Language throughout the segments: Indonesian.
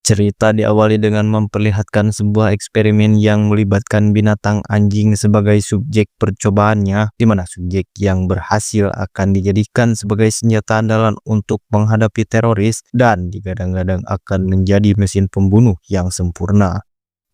Cerita diawali dengan memperlihatkan sebuah eksperimen yang melibatkan binatang anjing sebagai subjek percobaannya, di mana subjek yang berhasil akan dijadikan sebagai senjata andalan untuk menghadapi teroris dan digadang-gadang akan menjadi mesin pembunuh yang sempurna.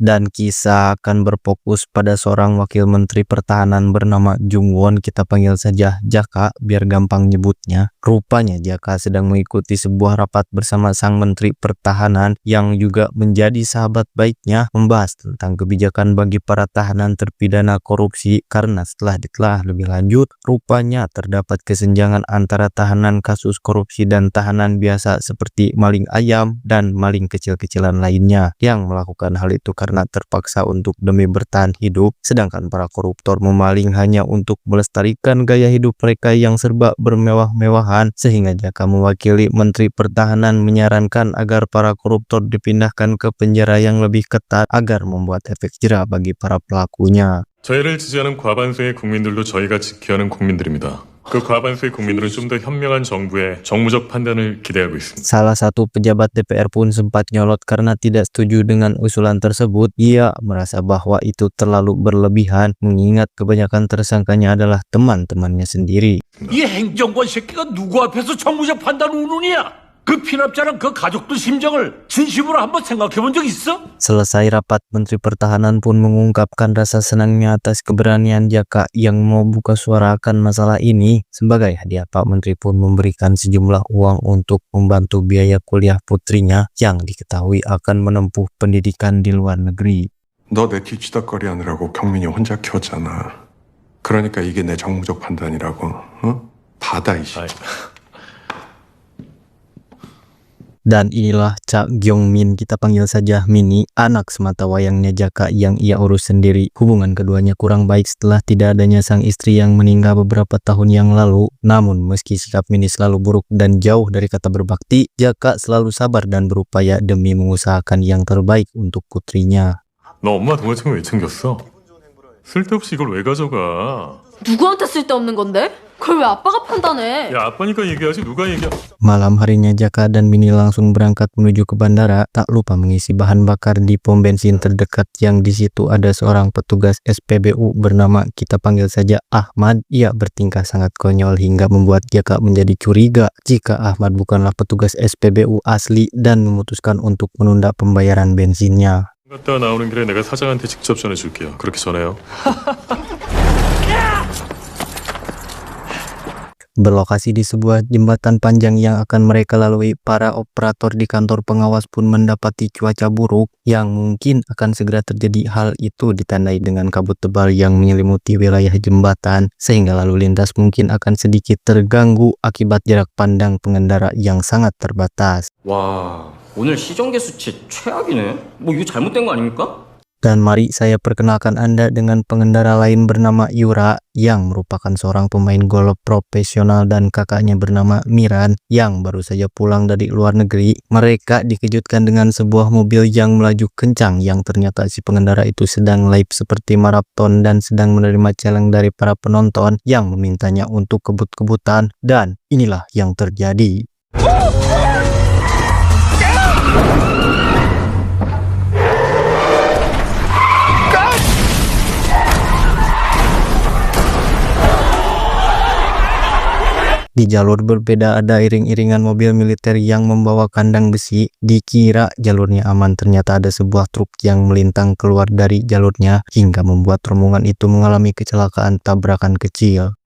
Dan kisah akan berfokus pada seorang wakil menteri pertahanan bernama Jung Won, kita panggil saja Jaka biar gampang nyebutnya. Rupanya Jaka sedang mengikuti sebuah rapat bersama sang menteri pertahanan yang juga menjadi sahabat baiknya, membahas tentang kebijakan bagi para tahanan terpidana korupsi, karena setelah ditelaah lebih lanjut, rupanya terdapat kesenjangan antara tahanan kasus korupsi dan tahanan biasa seperti maling ayam dan maling kecil-kecilan lainnya yang melakukan hal itu karena terpaksa untuk demi bertahan hidup, sedangkan para koruptor memaling hanya untuk melestarikan gaya hidup mereka yang serba bermewah-mewahan. Sehingga Jaka mewakili Menteri Pertahanan menyarankan agar para koruptor dipindahkan ke penjara yang lebih ketat agar membuat efek jera bagi para pelakunya. 저희를 지지하는 과반수의 국민들도 저희가 지켜야 하는 국민들입니다. 그 과반수의 국민들은 좀 더 현명한 정부의 정무적 판단을 기대하고 있습니다. Salah satu pejabat DPR pun sempat nyolot karena tidak setuju dengan usulan tersebut. Ia merasa bahwa itu terlalu berlebihan, mengingat kebanyakan tersangkanya adalah teman-temannya sendiri. 이 행정관 새끼가 누구 앞에서 정무적 판단 우는이야? 그 피납자랑 그 가족들 심정을 진심으로 한번 생각해 본 적 있어? Selesai rapat, Menteri Pertahanan pun mengungkapkan rasa senangnya atas keberanian Jaka yang mau buka suara akan masalah ini. Sebagai hadiah, Pak Menteri pun memberikan sejumlah uang untuk membantu biaya kuliah putrinya yang diketahui akan menempuh pendidikan di luar negeri. 너 내 뒤치다거리 하느라고 경민이 혼자 키웠잖아. 그러니까 이게 내 정무적 판단이라고. 어? 받아 이씨. Dan inilah Cha Gyong-min, kita panggil saja Mini, anak semata wayangnya Jaka yang ia urus sendiri. Hubungan keduanya kurang baik setelah tidak adanya sang istri yang meninggal beberapa tahun yang lalu. Namun meski sikap Mini selalu buruk dan jauh dari kata berbakti, Jaka selalu sabar dan berupaya demi mengusahakan yang terbaik untuk putrinya. 너 엄마 동화책은 왜 챙겼어? 쓸데없이 이걸 왜 가져가? 누구한테 쓸데없는 건데? 그걸 왜 아빠가 판단해? 야, 아빠니까 얘기하지 누가 얘기야? Malam harinya Jaka dan Mini langsung berangkat menuju ke bandara, tak lupa mengisi bahan bakar di pom bensin terdekat yang di situ ada seorang petugas SPBU bernama, kita panggil saja Ahmad. Ia bertingkah sangat konyol hingga membuat Jaka menjadi curiga jika Ahmad bukanlah petugas SPBU asli dan memutuskan untuk menunda pembayaran bensinnya. 갔다가 나오는 길에 내가 사장한테 직접 전해줄게요. 그렇게 전해요. Berlokasi di sebuah jembatan panjang yang akan mereka lalui, para operator di kantor pengawas pun mendapati cuaca buruk yang mungkin akan segera terjadi. Hal itu ditandai dengan kabut tebal yang menyelimuti wilayah jembatan, sehingga lalu lintas mungkin akan sedikit terganggu akibat jarak pandang pengendara yang sangat terbatas. 와, 오늘 시정계 수치 최악이네. 뭐 이거 잘못된 거 아닙니까? Dan mari saya perkenalkan Anda dengan pengendara lain bernama Yura yang merupakan seorang pemain golf profesional dan kakaknya bernama Miran yang baru saja pulang dari luar negeri. Mereka dikejutkan dengan sebuah mobil yang melaju kencang yang ternyata si pengendara itu sedang live seperti maraton dan sedang menerima challenge dari para penonton yang memintanya untuk kebut-kebutan, dan inilah yang terjadi. Di jalur berbeda ada iring-iringan mobil militer yang membawa kandang besi. Dikira jalurnya aman, ternyata ada sebuah truk yang melintang keluar dari jalurnya hingga membuat rombongan itu mengalami kecelakaan tabrakan kecil.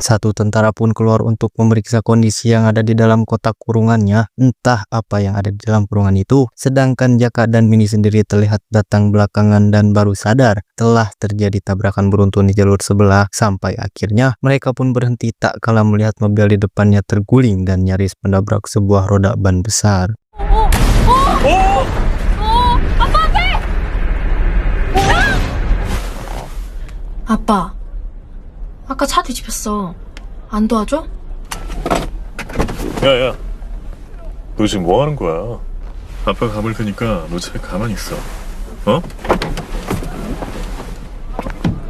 Satu tentara pun keluar untuk memeriksa kondisi yang ada di dalam kotak kurungannya. Entah apa yang ada di dalam kurungan itu. Sedangkan Jaka dan Mini sendiri terlihat datang belakangan dan baru sadar telah terjadi tabrakan beruntun di jalur sebelah. Sampai akhirnya mereka pun berhenti tak kala melihat mobil di depannya terguling dan nyaris menabrak sebuah roda ban besar. 아빠, 아까 차 뒤집혔어. 안 도와줘? 야, 너 지금 뭐 하는 거야? 아빠 가볼 테니까 너 차에 가만히 있어. 어?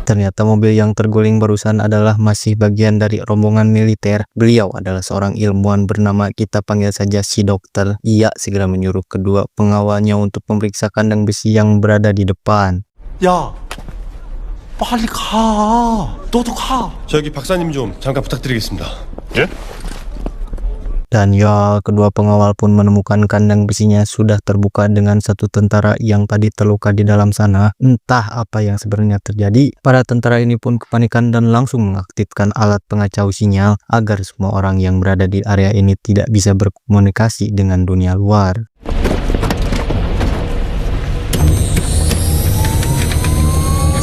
Ternyata mobil yang terguling barusan adalah masih bagian dari rombongan militer. Beliau adalah seorang ilmuwan bernama, kita panggil saja si dokter. Ia segera menyuruh kedua pengawalnya untuk memeriksa kandang besi yang berada di depan. 야, 빨리 가. 너도 가. 저기 박사님 좀 잠깐 부탁드리겠습니다. 예? Dan ya, kedua pengawal pun menemukan kandang besinya sudah terbuka dengan satu tentara yang tadi terluka di dalam sana. Entah apa yang sebenarnya terjadi. Para tentara ini pun kepanikan dan langsung mengaktifkan alat pengacau sinyal agar semua orang yang berada di area ini tidak bisa berkomunikasi dengan dunia luar.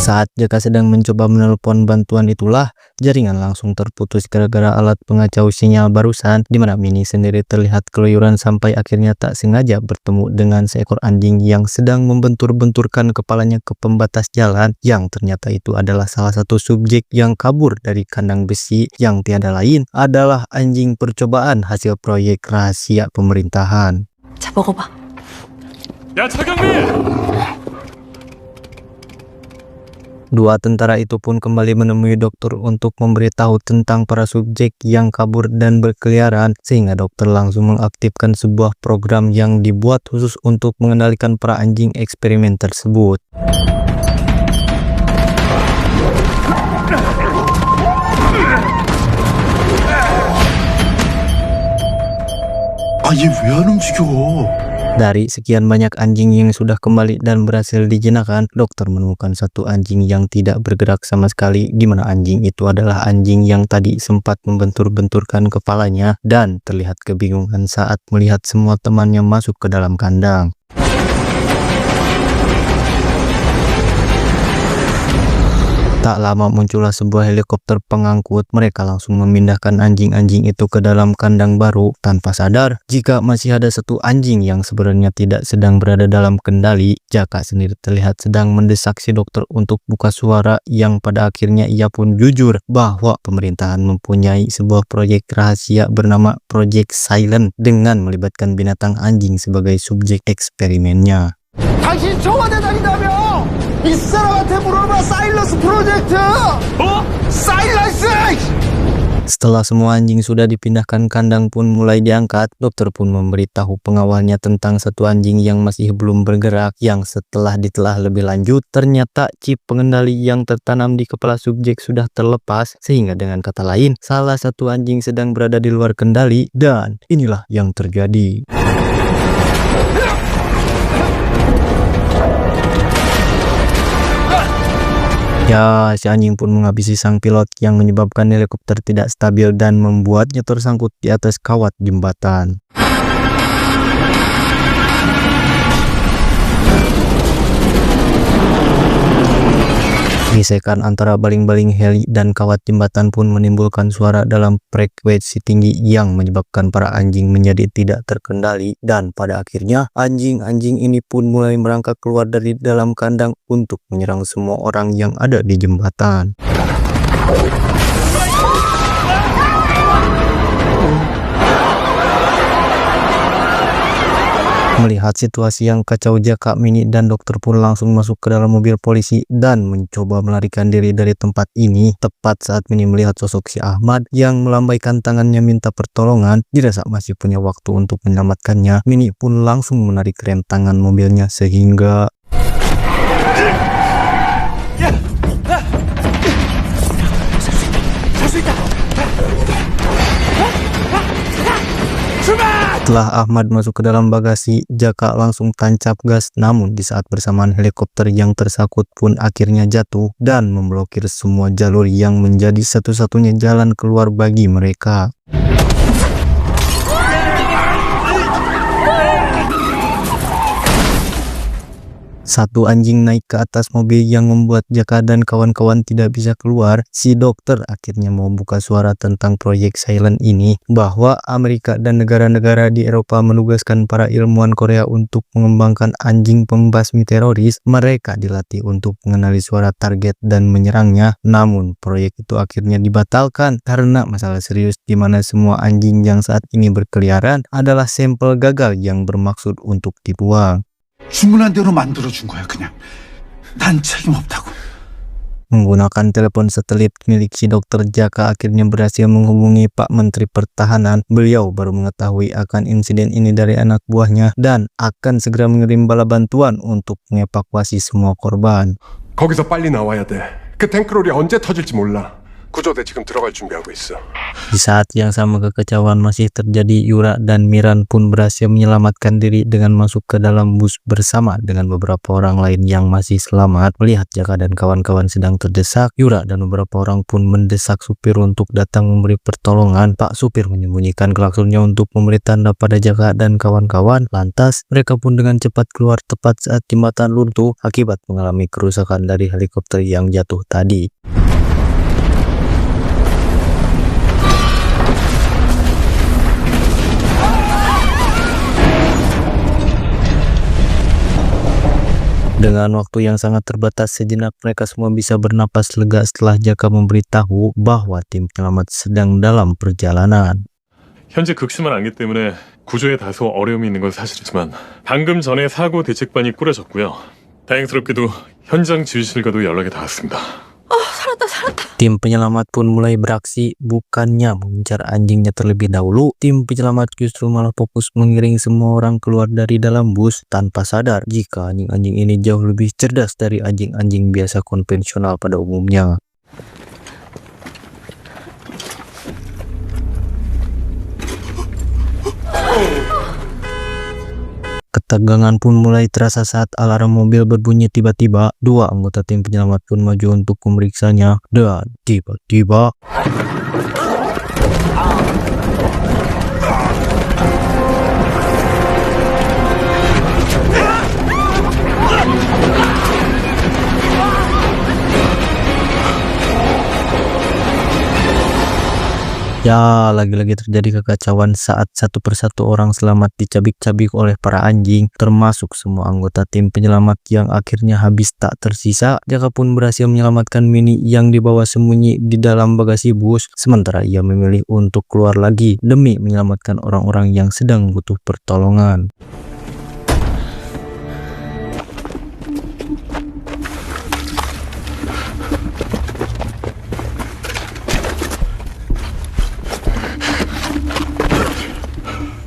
Saat Jaka sedang mencoba menelpon bantuan itulah, jaringan langsung terputus gara-gara alat pengacau sinyal barusan, di mana Mini sendiri terlihat keluyuran sampai akhirnya tak sengaja bertemu dengan seekor anjing yang sedang membentur-benturkan kepalanya ke pembatas jalan, yang ternyata itu adalah salah satu subjek yang kabur dari kandang besi, yang tiada lain adalah anjing percobaan hasil proyek rahasia pemerintahan. 자, 먹어봐. 야, 차경민! Dua tentara itu pun kembali menemui dokter untuk memberitahu tentang para subjek yang kabur dan berkeliaran, sehingga dokter langsung mengaktifkan sebuah program yang dibuat khusus untuk mengendalikan para anjing eksperimen tersebut. 얘 왜 안 움직여? Dari sekian banyak anjing yang sudah kembali dan berhasil dijinakkan, dokter menemukan satu anjing yang tidak bergerak sama sekali, di mana anjing itu adalah anjing yang tadi sempat membentur-benturkan kepalanya dan terlihat kebingungan saat melihat semua temannya masuk ke dalam kandang. Tak lama muncullah sebuah helikopter pengangkut. Mereka langsung memindahkan anjing-anjing itu ke dalam kandang baru tanpa sadar jika masih ada satu anjing yang sebenarnya tidak sedang berada dalam kendali. Jaka sendiri terlihat sedang mendesak si dokter untuk buka suara, yang pada akhirnya ia pun jujur bahwa pemerintahan mempunyai sebuah proyek rahasia bernama Project Silent dengan melibatkan binatang anjing sebagai subjek eksperimennya. 당신 청와대 다닌다며? 이 사람한테 물어봐. 사일런스 프로젝트. 사일런스! Setelah semua anjing sudah dipindahkan, kandang pun mulai diangkat. Dokter pun memberitahu pengawalnya tentang satu anjing yang masih belum bergerak, yang setelah ditelah lebih lanjut, ternyata chip pengendali yang tertanam di kepala subjek sudah terlepas, sehingga dengan kata lain, salah satu anjing sedang berada di luar kendali, dan inilah yang terjadi. Ya, si anjing pun menghabisi sang pilot yang menyebabkan helikopter tidak stabil dan membuatnya tersangkut di atas kawat jembatan. Gesekan antara baling-baling heli dan kawat jembatan pun menimbulkan suara dalam frekuensi tinggi yang menyebabkan para anjing menjadi tidak terkendali, dan pada akhirnya anjing-anjing ini pun mulai merangkak keluar dari dalam kandang untuk menyerang semua orang yang ada di jembatan. Melihat situasi yang kacau, Jaka, Mini, dan dokter pun langsung masuk ke dalam mobil polisi dan mencoba melarikan diri dari tempat ini. Tepat saat Mini melihat sosok si Ahmad yang melambaikan tangannya minta pertolongan, dirasa masih punya waktu untuk menyelamatkannya. Mini pun langsung menarik rem tangan mobilnya sehingga setelah Ahmad masuk ke dalam bagasi, Jaka langsung tancap gas, namun di saat bersamaan helikopter yang tersangkut pun akhirnya jatuh dan memblokir semua jalur yang menjadi satu-satunya jalan keluar bagi mereka. Satu anjing naik ke atas mobil yang membuat Jaka dan kawan-kawan tidak bisa keluar. Si dokter akhirnya mau buka suara tentang proyek Silent ini, bahwa Amerika dan negara-negara di Eropa menugaskan para ilmuwan Korea untuk mengembangkan anjing pembasmi teroris. Mereka dilatih untuk mengenali suara target dan menyerangnya. Namun proyek itu akhirnya dibatalkan karena masalah serius, di mana semua anjing yang saat ini berkeliaran adalah sampel gagal yang bermaksud untuk dibuang. 주문한 대로 만들어준 거야, 그냥. 난 책임 없다고. Menggunakan telepon satelit milik si Dokter Jaka akhirnya berhasil menghubungi Pak Menteri Pertahanan. Beliau baru mengetahui akan insiden ini dari anak buahnya dan akan segera mengirim bala bantuan untuk mengevakuasi semua korban. 거기서 빨리 나와야 돼. 그 탱크롤이 언제 터질지 몰라. 구조대 지금 들어갈 준비하고 있어. Di saat yang sama kekacauan masih terjadi, Yura dan Miran pun berhasil menyelamatkan diri dengan masuk ke dalam bus bersama dengan beberapa orang lain yang masih selamat. Melihat Jaka dan kawan-kawan sedang terdesak, Yura dan beberapa orang pun mendesak supir untuk datang memberi pertolongan. Pak supir menyembunyikan klaksonnya untuk memberi tanda pada Jaka dan kawan-kawan. Lantas mereka pun dengan cepat keluar tepat saat jembatan runtuh akibat mengalami kerusakan dari helikopter yang jatuh tadi. Dengan waktu yang sangat terbatas, sejenak mereka semua bisa bernapas lega setelah Jaka memberitahu bahwa tim penyelamat sedang dalam perjalanan. 현재 극심한 안개 때문에 구조에 다소 어려움이 있는 건 사실이지만 방금 전에 사고 대책반이 꾸려졌고요. 다행스럽게도 현장 지휘실과도 연락이 닿았습니다. Tim penyelamat pun mulai beraksi, bukannya mengejar anjingnya terlebih dahulu. Tim penyelamat justru malah fokus mengiring semua orang keluar dari dalam bus tanpa sadar jika anjing-anjing ini jauh lebih cerdas dari anjing-anjing biasa konvensional pada umumnya. Ketegangan pun mulai terasa saat alarm mobil berbunyi tiba-tiba. Dua anggota tim penyelamat pun maju untuk memeriksanya dan tiba-tiba ya, lagi-lagi terjadi kekacauan saat satu persatu orang selamat dicabik-cabik oleh para anjing, termasuk semua anggota tim penyelamat yang akhirnya habis tak tersisa. Jaka pun berhasil menyelamatkan Mini yang dibawa sembunyi di dalam bagasi bus, sementara ia memilih untuk keluar lagi demi menyelamatkan orang-orang yang sedang butuh pertolongan.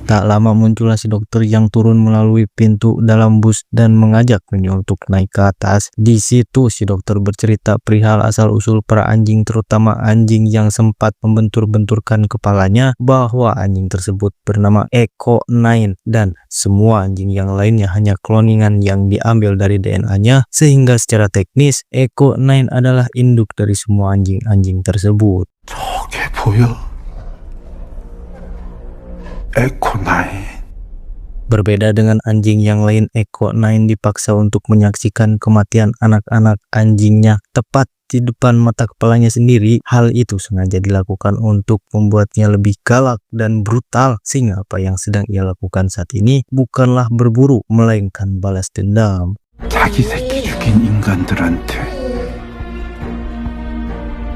Tak lama muncullah si dokter yang turun melalui pintu dalam bus dan mengajak Mini untuk naik ke atas. Di situ si dokter bercerita perihal asal-usul para anjing, terutama anjing yang sempat membentur-benturkan kepalanya, bahwa anjing tersebut bernama Echo 9 dan semua anjing yang lainnya hanya kloningan yang diambil dari DNA-nya, sehingga secara teknis Echo 9 adalah induk dari semua anjing-anjing tersebut. 저게 보여? 에코 9. Berbeda dengan anjing yang lain, Echo 9 dipaksa untuk menyaksikan kematian anak-anak anjingnya tepat di depan mata kepalanya sendiri. Hal itu sengaja dilakukan untuk membuatnya lebih galak dan brutal, sehingga apa yang sedang ia lakukan saat ini bukanlah berburu, melainkan balas dendam. 자기 새끼 죽인 인간들한테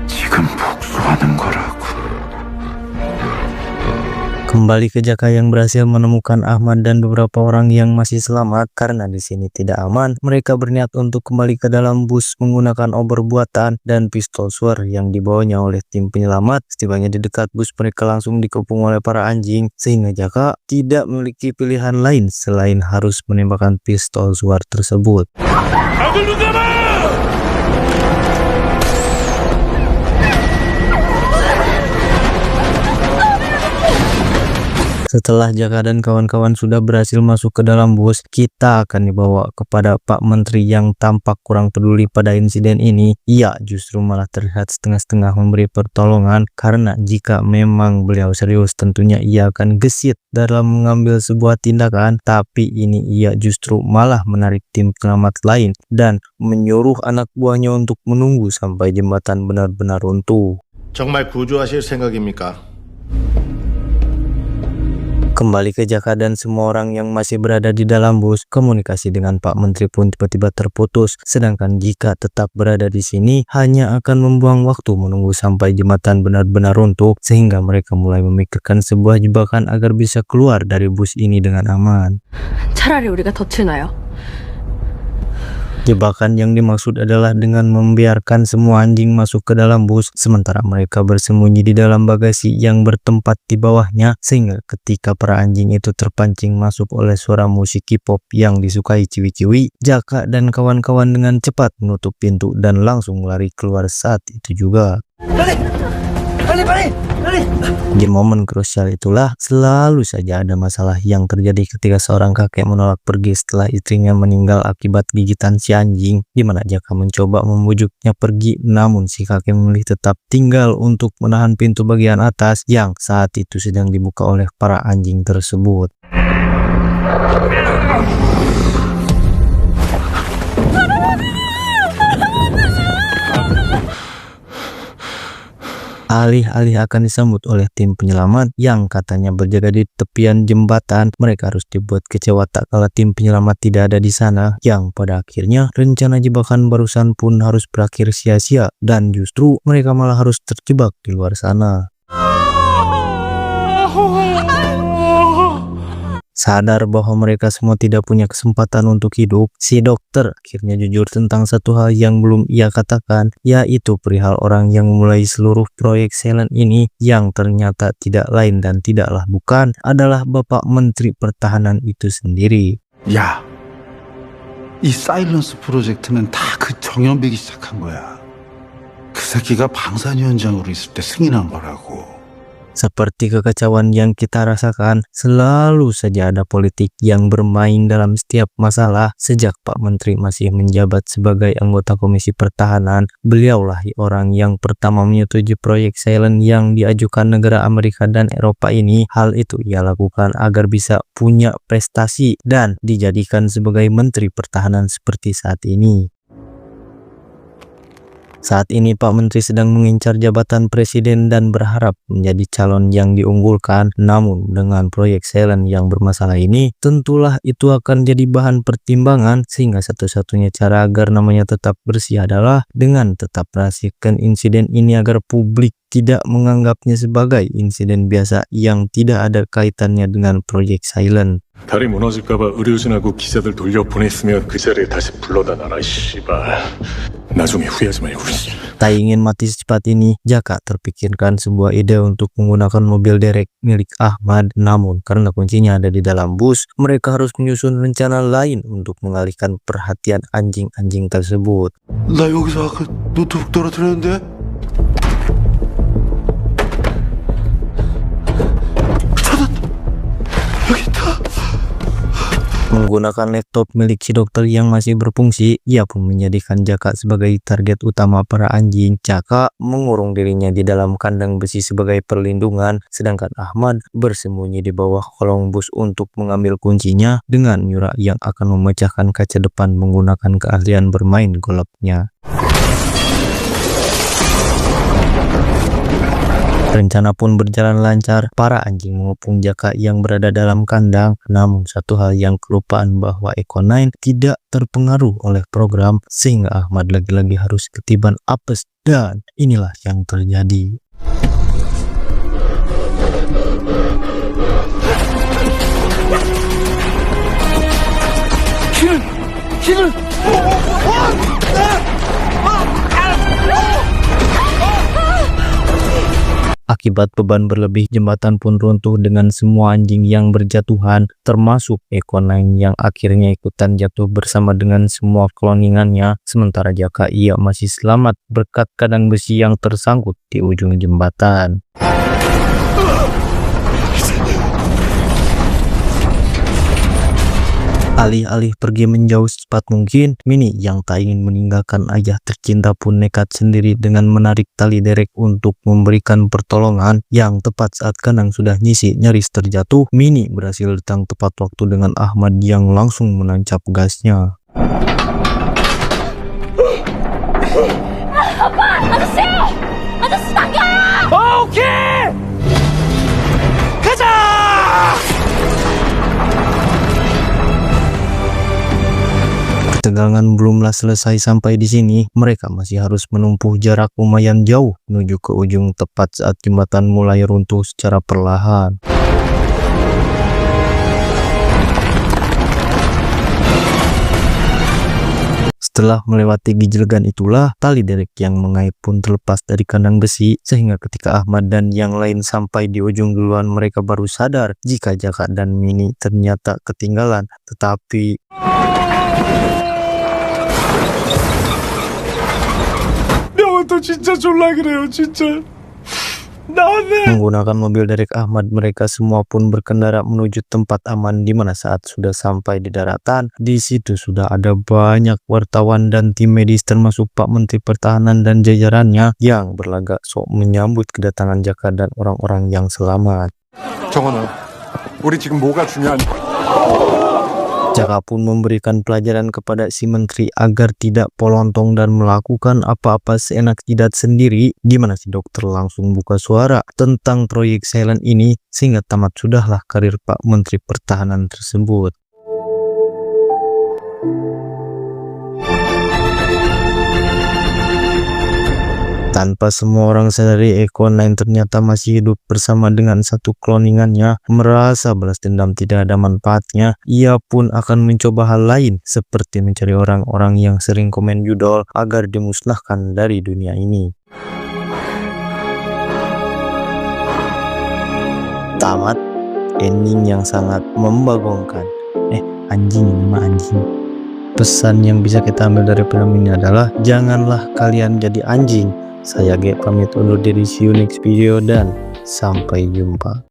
지금 복수하는 거라고. Kembali ke Jaka yang berhasil menemukan Ahmad dan beberapa orang yang masih selamat. Karena di sini tidak aman, mereka berniat untuk kembali ke dalam bus menggunakan obor buatan dan pistol suar yang dibawanya oleh tim penyelamat. Setibanya di dekat bus, mereka langsung dikepung oleh para anjing, sehingga Jaka tidak memiliki pilihan lain selain harus menembakkan pistol suar tersebut. Setelah Jaka dan kawan-kawan sudah berhasil masuk ke dalam bus, kita akan dibawa kepada Pak Menteri yang tampak kurang peduli pada insiden ini. Ia justru malah terlihat setengah-setengah memberi pertolongan, karena jika memang beliau serius tentunya ia akan gesit dalam mengambil sebuah tindakan. Tapi ini ia justru malah menarik tim penyelamat lain dan menyuruh anak buahnya untuk menunggu sampai jembatan benar-benar runtuh. 정말 구조하실 생각입니까? Kembali ke Jaka dan semua orang yang masih berada di dalam bus, komunikasi dengan Pak Menteri pun tiba-tiba terputus. Sedangkan jika tetap berada di sini, hanya akan membuang waktu menunggu sampai jembatan benar-benar runtuh, sehingga mereka mulai memikirkan sebuah jebakan agar bisa keluar dari bus ini dengan aman. 차라리 우리가 덫을 놔요. Jebakan yang dimaksud adalah dengan membiarkan semua anjing masuk ke dalam bus, sementara mereka bersembunyi di dalam bagasi yang bertempat di bawahnya, sehingga ketika para anjing itu terpancing masuk oleh suara musik K-pop yang disukai ciwi-ciwi, Jaka dan kawan-kawan dengan cepat menutup pintu dan langsung lari keluar saat itu juga. Di momen krusial itulah selalu saja ada masalah yang terjadi ketika seorang kakek menolak pergi setelah istrinya meninggal akibat gigitan si anjing, di mana Jaka mencoba membujuknya pergi, namun si kakek memilih tetap tinggal untuk menahan pintu bagian atas yang saat itu sedang dibuka oleh para anjing tersebut. Alih-alih akan disambut oleh tim penyelamat yang katanya berjaga di tepian jembatan, mereka harus dibuat kecewa tak kala tim penyelamat tidak ada di sana, yang pada akhirnya rencana jebakan barusan pun harus berakhir sia-sia dan justru mereka malah harus terjebak di luar sana. Sadar bahwa mereka semua tidak punya kesempatan untuk hidup, si dokter akhirnya jujur tentang satu hal yang belum ia katakan, yaitu perihal orang yang memulai seluruh proyek Silent ini, yang ternyata tidak lain dan tidaklah bukan adalah Bapak Menteri Pertahanan itu sendiri. 야, 이 사일런스 프로젝트는 다 그 정연백이 시작한 거야. 그 새끼가 방산위원장으로 있을 때 승인한 거라고. Seperti kekacauan yang kita rasakan, selalu saja ada politik yang bermain dalam setiap masalah. Sejak Pak Menteri masih menjabat sebagai anggota Komisi Pertahanan, beliaulah orang yang pertama menyetujui proyek Silent yang diajukan negara Amerika dan Eropa ini. Hal itu ia lakukan agar bisa punya prestasi dan dijadikan sebagai Menteri Pertahanan seperti saat ini. Saat ini Pak Menteri sedang mengincar jabatan presiden dan berharap menjadi calon yang diunggulkan. Namun dengan proyek Silent yang bermasalah ini, tentulah itu akan jadi bahan pertimbangan, sehingga satu-satunya cara agar namanya tetap bersih adalah dengan tetap rahasiakan insiden ini agar publik tidak menganggapnya sebagai insiden biasa yang tidak ada kaitannya dengan proyek Silent. 다리 무너질까봐 의료진하고 기자들 돌려보냈으면 그 자리에 다시 불러다 놔라 씨발. 나중에 후회하지 말고. Tak ingin mati secepat ini, Jaka terpikirkan sebuah ide untuk menggunakan mobil derek milik Ahmad. Namun karena kuncinya ada di dalam bus, mereka harus menyusun rencana lain untuk mengalihkan perhatian anjing-anjing tersebut. 나 여기서 아까 노트북 떨어뜨렸는데? 찾았다. 여기 있다. Menggunakan laptop milik si dokter yang masih berfungsi, ia pun menjadikan Jaka sebagai target utama para anjing. Jaka mengurung dirinya di dalam kandang besi sebagai perlindungan, sedangkan Ahmad bersembunyi di bawah kolong bus untuk mengambil kuncinya dengan Yura yang akan memecahkan kaca depan menggunakan keahlian bermain golfnya. Rencana pun berjalan lancar, para anjing mengepung Jaka yang berada dalam kandang. Namun satu hal yang kelupaan bahwa Eko 9 tidak terpengaruh oleh program, sehingga Ahmad lagi-lagi harus ketiban apes, dan inilah yang terjadi. Akibat beban berlebih, jembatan pun runtuh dengan semua anjing yang berjatuhan, termasuk Eko 9 yang akhirnya ikutan jatuh bersama dengan semua kloningannya. Sementara Jaka ia masih selamat berkat kandang besi yang tersangkut di ujung jembatan. Alih-alih pergi menjauh secepat mungkin, Mini yang tak ingin meninggalkan ayah tercinta pun nekat sendiri dengan menarik tali derek untuk memberikan pertolongan. Yang tepat saat kandang sudah nyisi nyaris terjatuh, Mini berhasil datang tepat waktu dengan Ahmad yang langsung menancap gasnya. 오케이! 가자! Ketegangan belumlah selesai sampai di sini, mereka masih harus menempuh jarak lumayan jauh menuju ke ujung tepat saat jembatan mulai runtuh secara perlahan. Setelah melewati gejolak itulah tali derek yang mengait pun terlepas dari kandang besi, sehingga ketika Ahmad dan yang lain sampai di ujung duluan mereka baru sadar jika Jaka dan Mini ternyata ketinggalan. Tetapi menggunakan mobil derek Ahmad, mereka semua pun berkendara menuju tempat aman, di mana saat sudah sampai di daratan, di situ sudah ada banyak wartawan dan tim medis termasuk Pak Menteri Pertahanan dan jajarannya yang berlagak sok menyambut kedatangan Jaka dan orang-orang yang selamat. 정원아, 우리 지금 뭐가 중요한? Jaka pun memberikan pelajaran kepada si menteri agar tidak polontong dan melakukan apa-apa seenak jidat sendiri, di mana si dokter langsung buka suara tentang proyek silent ini, sehingga tamat sudahlah karir Pak Menteri Pertahanan tersebut. Tanpa semua orang sadari, Eko9 ternyata masih hidup bersama dengan satu kloningannya. Merasa balas dendam tidak ada manfaatnya, ia pun akan mencoba hal lain, seperti mencari orang-orang yang sering komen judol agar dimusnahkan dari dunia ini. Tamat ending yang sangat membagongkan. Anjing ini mah anjing. Pesan yang bisa kita ambil dari film ini adalah janganlah kalian jadi anjing. Saya Ge pamit undur diri, see you next video dan sampai jumpa.